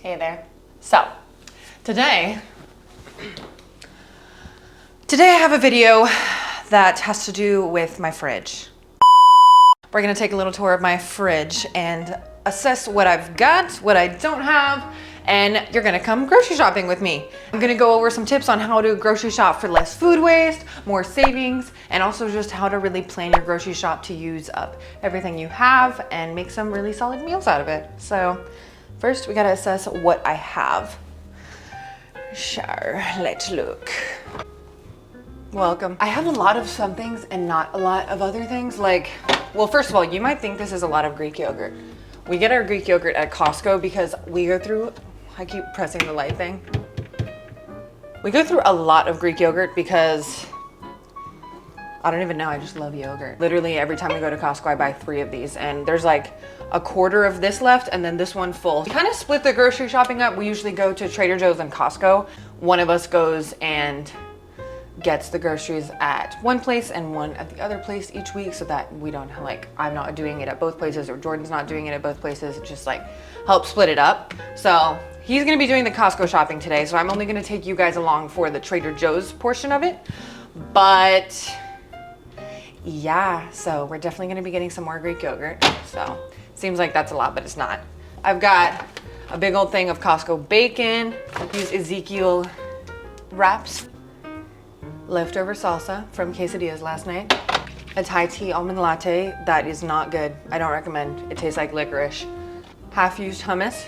Hey there. So, today I have a video that has to do with my fridge. We're gonna take a little tour of my fridge and assess what I've got, what I don't have, and you're gonna come grocery shopping with me. I'm gonna go over some tips on how to grocery shop for less food waste, more savings, and also just how to really plan your grocery shop to use up everything you have and make some really solid meals out of it. So first we gotta assess what I have. Sure, let's look. Welcome. I have a lot of some things and not a lot of other things. Like, well, first of all, you might think this is a lot of Greek yogurt. We get our Greek yogurt at Costco because we go through, I keep pressing the light thing. We go through a lot of Greek yogurt because I don't even know, I just love yogurt. Literally every time we go to Costco, I buy 3 of these, and there's like a quarter of this left and then this one full. We kind of split the grocery shopping up. We usually go to Trader Joe's and Costco. One of us goes and gets the groceries at one place and one at the other place each week, so that we don't like, I'm not doing it at both places or Jordan's not doing it at both places. It just like helps split it up. So he's gonna be doing the Costco shopping today, so I'm only gonna take you guys along for the Trader Joe's portion of it. But yeah, so we're definitely gonna be getting some more Greek yogurt. So seems like that's a lot, but it's not. I've got a big old thing of Costco bacon, these Ezekiel wraps, leftover salsa from quesadillas last night, a Thai tea almond latte that is not good. I don't recommend. It tastes like licorice. Half-used hummus,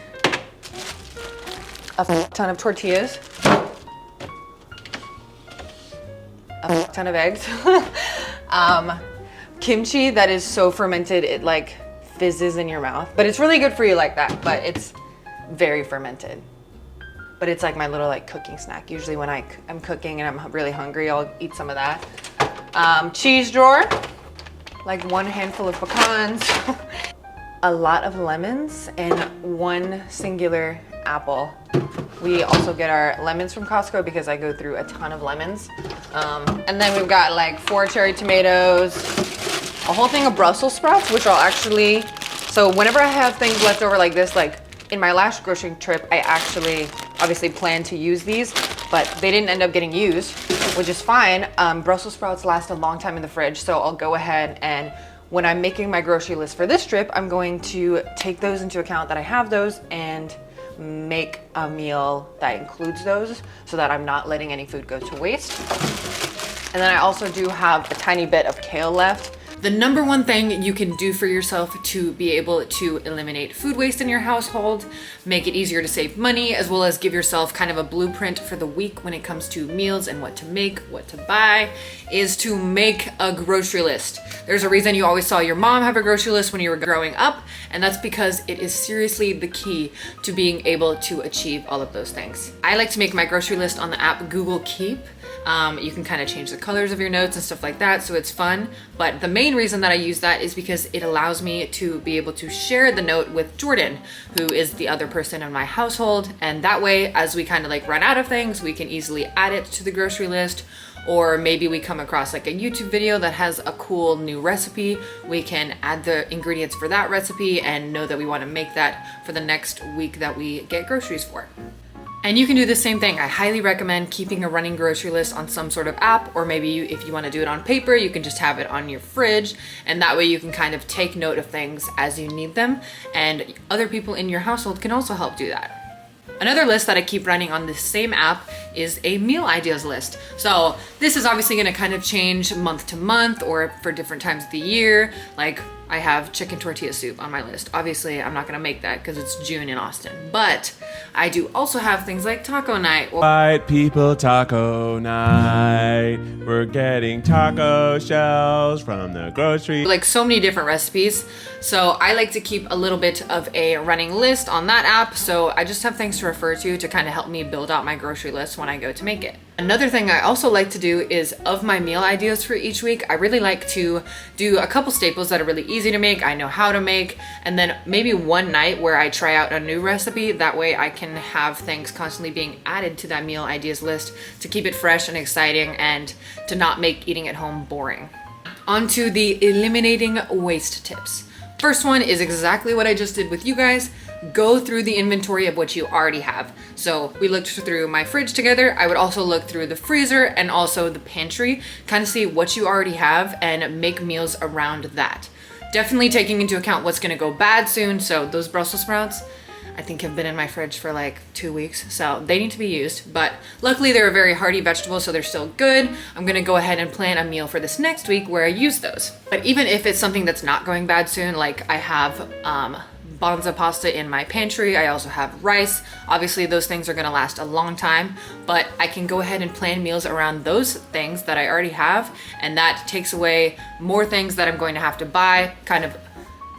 a ton of tortillas, a ton of eggs, kimchi that is so fermented it like fizzes in your mouth, but it's really good for you like that, but it's very fermented. But it's like my little like cooking snack. Usually when I'm cooking and I'm really hungry, I'll eat some of that. Cheese drawer, like 1 handful of pecans, a lot of lemons, and 1 singular apple. We also get our lemons from Costco because I go through a ton of lemons. And then we've got like 4 cherry tomatoes, a whole thing of Brussels sprouts, which I'll actually, so whenever I have things left over like this, like in my last grocery trip, I actually obviously planned to use these, but they didn't end up getting used, which is fine. Brussels sprouts last a long time in the fridge, so I'll go ahead and when I'm making my grocery list for this trip, I'm going to take those into account that I have those and make a meal that includes those so that I'm not letting any food go to waste. And then I also do have a tiny bit of kale left. The number one thing you can do for yourself to be able to eliminate food waste in your household, make it easier to save money, as well as give yourself kind of a blueprint for the week when it comes to meals and what to make, what to buy, is to make a grocery list. There's a reason you always saw your mom have a grocery list when you were growing up, and that's because it is seriously the key to being able to achieve all of those things. I like to make my grocery list on the app Google Keep. You can kind of change the colors of your notes and stuff like that, so it's fun. But the main reason that I use that is because it allows me to be able to share the note with Jordan, who is the other person in my household. And that way, as we kind of like run out of things, we can easily add it to the grocery list. Or maybe we come across like a YouTube video that has a cool new recipe. We can add the ingredients for that recipe and know that we want to make that for the next week that we get groceries for. And you can do the same thing. I highly recommend keeping a running grocery list on some sort of app, or maybe if you want to do it on paper, you can just have it on your fridge, and that way you can kind of take note of things as you need them, and other people in your household can also help do that. Another list that I keep running on this same app is a meal ideas list. So this is obviously gonna kind of change month to month or for different times of the year. Like I have chicken tortilla soup on my list. Obviously I'm not gonna make that because it's June in Austin, but I do also have things like taco night. White people taco night. We're getting taco shells from the grocery. Like so many different recipes. So I like to keep a little bit of a running list on that app. So I just have things to refer to kind of help me build out my grocery list when I go to make it. Another thing I also like to do is of my meal ideas for each week, I really like to do a couple staples that are really easy to make, I know how to make, and then maybe one night where I try out a new recipe. That way I can have things constantly being added to that meal ideas list to keep it fresh and exciting and to not make eating at home boring. On to the eliminating waste tips. First one is exactly what I just did with you guys. go through the inventory of what you already have. So we looked through my fridge together. I would also look through the freezer and also the pantry, kind of see what you already have and make meals around that. Definitely taking into account what's gonna go bad soon. So those Brussels sprouts, I think have been in my fridge for like 2 weeks, so they need to be used. But luckily they're a very hearty vegetable, so they're still good. I'm gonna go ahead and plan a meal for this next week where I use those. But even if it's something that's not going bad soon, like I have bonza pasta in my pantry, I also have rice. Obviously those things are gonna last a long time, but I can go ahead and plan meals around those things that I already have, and that takes away more things that I'm going to have to buy, kind of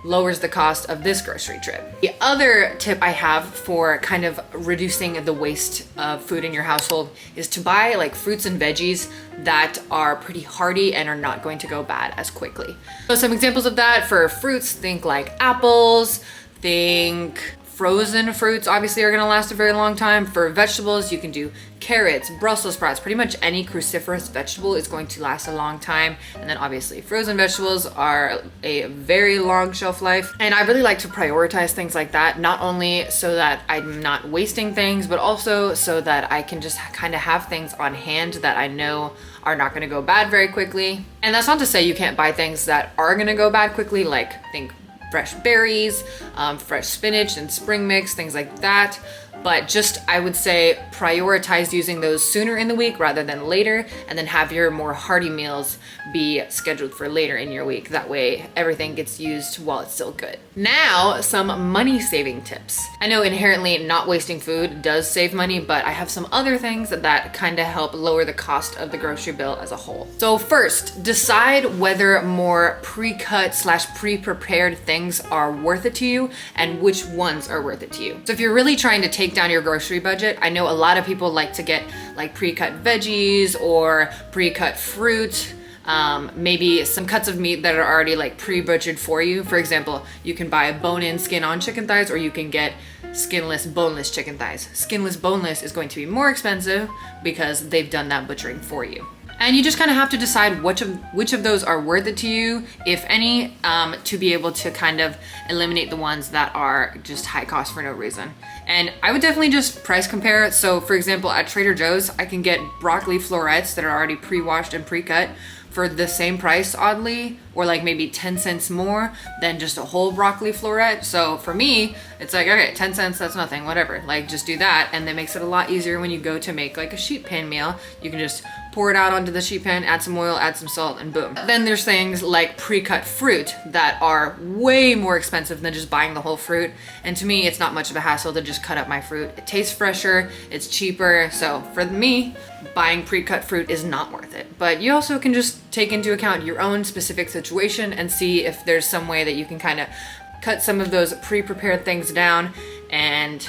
lowers the cost of this grocery trip. The other tip I have for kind of reducing the waste of food in your household is to buy like fruits and veggies that are pretty hardy and are not going to go bad as quickly. So some examples of that for fruits, think like apples, think frozen fruits obviously are gonna last a very long time. For vegetables, you can do carrots, Brussels sprouts, pretty much any cruciferous vegetable is going to last a long time. And then obviously frozen vegetables are a very long shelf life. And I really like to prioritize things like that, not only so that I'm not wasting things, but also so that I can just kind of have things on hand that I know are not gonna go bad very quickly. And that's not to say you can't buy things that are gonna go bad quickly, like think fresh berries, fresh spinach and spring mix, things like that. But just, I would say, prioritize using those sooner in the week rather than later, and then have your more hearty meals be scheduled for later in your week. That way everything gets used while it's still good. Now, some money saving tips. I know inherently not wasting food does save money, but I have some other things that kind of help lower the cost of the grocery bill as a whole. So first, decide whether more pre-cut / pre-prepared things are worth it to you and which ones are worth it to you. So if you're really trying to take down your grocery budget, I know a lot of people like to get like pre-cut veggies or pre-cut fruit, maybe some cuts of meat that are already like pre-butchered for you. For example, you can buy bone-in skin-on chicken thighs, or you can get skinless boneless chicken thighs. Skinless boneless is going to be more expensive because they've done that butchering for you. And you just kind of have to decide which of those are worth it to you, if any, to be able to kind of eliminate the ones that are just high cost for no reason. And I would definitely just price compare. So for example, at Trader Joe's, I can get broccoli florets that are already pre-washed and pre-cut for the same price, oddly, or like maybe 10 cents more than just a whole broccoli floret. So for me, it's like, okay, 10 cents, that's nothing, whatever. Like just do that. And that makes it a lot easier when you go to make like a sheet pan meal. You can just pour it out onto the sheet pan, add some oil, add some salt, and boom. Then there's things like pre-cut fruit that are way more expensive than just buying the whole fruit. And to me, it's not much of a hassle to just cut up my fruit. It tastes fresher, it's cheaper. So for me, buying pre-cut fruit is not worth it. But you also can just take into account your own specific situation and see if there's some way that you can kind of cut some of those pre-prepared things down and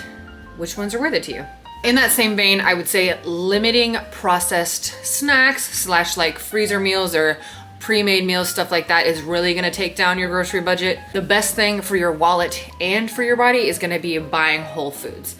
which ones are worth it to you. In that same vein, I would say limiting processed snacks / like freezer meals or pre-made meals, stuff like that, is really gonna take down your grocery budget. The best thing for your wallet and for your body is gonna be buying whole foods.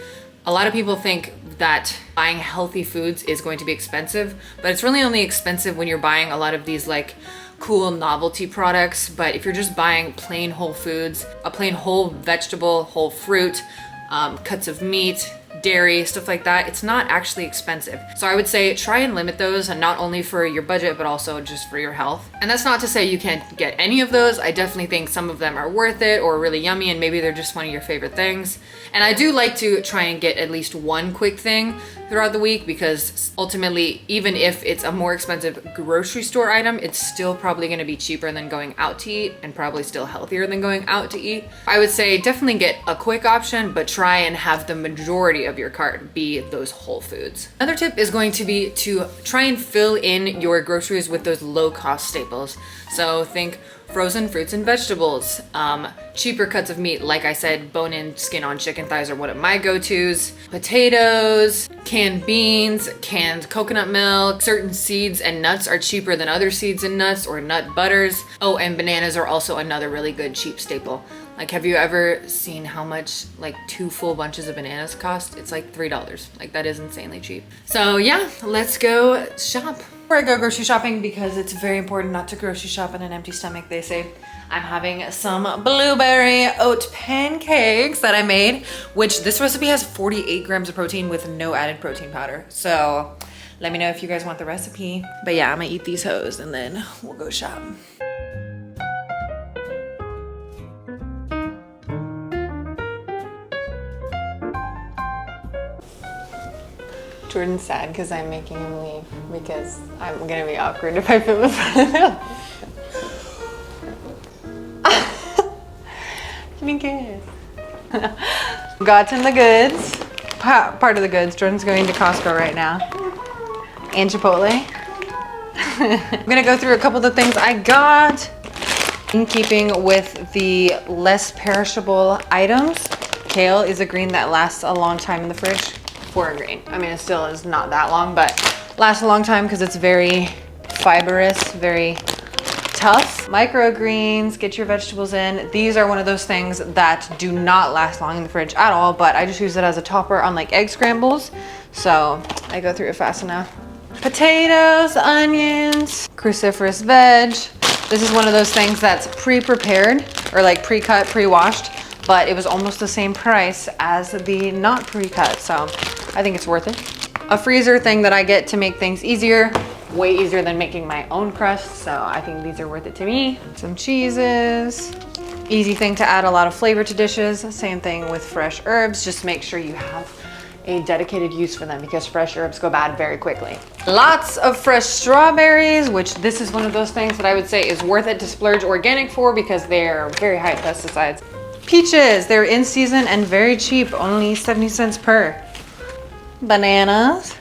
A lot of people think that buying healthy foods is going to be expensive, but it's really only expensive when you're buying a lot of these like cool novelty products. But if you're just buying plain whole foods, a plain whole vegetable, whole fruit, cuts of meat, dairy, stuff like that, it's not actually expensive. So I would say try and limit those, and not only for your budget, but also just for your health. And that's not to say you can't get any of those. I definitely think some of them are worth it or really yummy, and maybe they're just one of your favorite things. And I do like to try and get at least one quick thing throughout the week, because ultimately, even if it's a more expensive grocery store item, it's still probably gonna be cheaper than going out to eat, and probably still healthier than going out to eat. I would say definitely get a quick option, but try and have the majority of your cart be those whole foods. Another tip is going to be to try and fill in your groceries with those low-cost staples. So think frozen fruits and vegetables, cheaper cuts of meat, like I said, bone-in skin-on chicken thighs are one of my go-tos, potatoes, canned beans, canned coconut milk. Certain seeds and nuts are cheaper than other seeds and nuts, or nut butters. Oh, and bananas are also another really good cheap staple. Like, have you ever seen how much like 2 full bunches of bananas cost? It's like $3. Like, that is insanely cheap. So yeah, let's go shop. Before I go grocery shopping, because it's very important not to grocery shop on an empty stomach, they say, I'm having some blueberry oat pancakes that I made, which this recipe has 48 grams of protein with no added protein powder. So let me know if you guys want the recipe. But yeah, I'm gonna eat these hoes and then we'll go shop. Jordan's sad because I'm making him leave because I'm gonna be awkward if I film in front of him. Give me a kiss. Gotten the goods. Part of the goods. Jordan's going to Costco right now. And Chipotle. I'm gonna go through a couple of the things I got. In keeping with the less perishable items, kale is a green that lasts a long time in the fridge. For a green. I mean, it still is not that long, but lasts a long time because it's very fibrous, very tough. Microgreens, get your vegetables in. These are one of those things that do not last long in the fridge at all, but I just use it as a topper on like egg scrambles. So I go through it fast enough. Potatoes, onions, cruciferous veg. This is one of those things that's pre-prepared or like pre-cut, pre-washed, but it was almost the same price as the not pre-cut. So I think it's worth it. A freezer thing that I get to make things easier, way easier than making my own crust. So I think these are worth it to me. Some cheeses, easy thing to add a lot of flavor to dishes. Same thing with fresh herbs. Just make sure you have a dedicated use for them because fresh herbs go bad very quickly. Lots of fresh strawberries, which this is one of those things that I would say is worth it to splurge organic for because they're very high pesticides. Peaches, they're in season and very cheap, only 70 cents per. Bananas.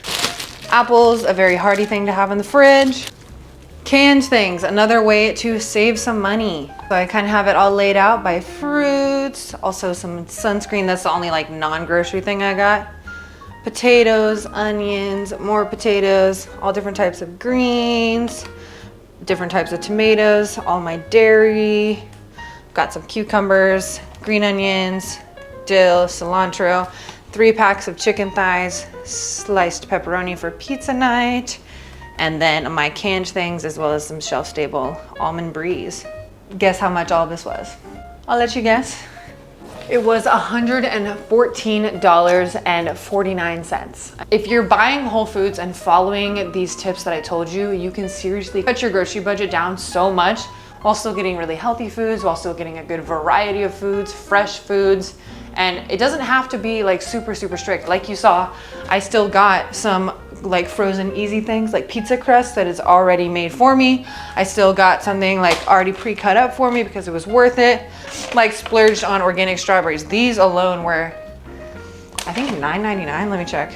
Apples, a very hearty thing to have in the fridge. Canned things, another way to save some money. So I kind of have it all laid out by fruits, also some sunscreen. That's the only like non-grocery thing I got. Potatoes, onions, more potatoes, all different types of greens, different types of tomatoes, all my dairy. Got some cucumbers, green onions, dill, cilantro, 3 packs of chicken thighs, sliced pepperoni for pizza night, and then my canned things as well as some shelf-stable almond bries. Guess how much all this was? I'll let you guess. It was $114.49. If you're buying Whole Foods and following these tips that I told you, you can seriously cut your grocery budget down so much while still getting really healthy foods, while still getting a good variety of foods, fresh foods. And it doesn't have to be like super strict. Like you saw, I still got some like frozen easy things like pizza crust that is already made for me. I still got something like already pre-cut up for me because it was worth it. Like splurged on organic strawberries. These alone were, I think $9.99, let me check.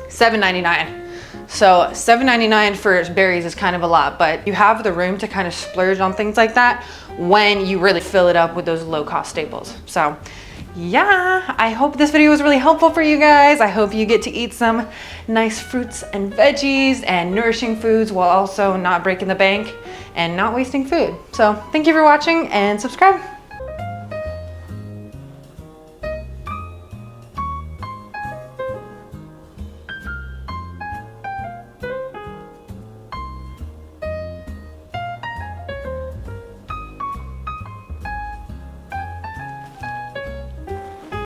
$7.99. So $7.99 for berries is kind of a lot, but you have the room to kind of splurge on things like that when you really fill it up with those low-cost staples. So yeah, I hope this video was really helpful for you guys. I hope you get to eat some nice fruits and veggies and nourishing foods while also not breaking the bank and not wasting food. So thank you for watching and subscribe.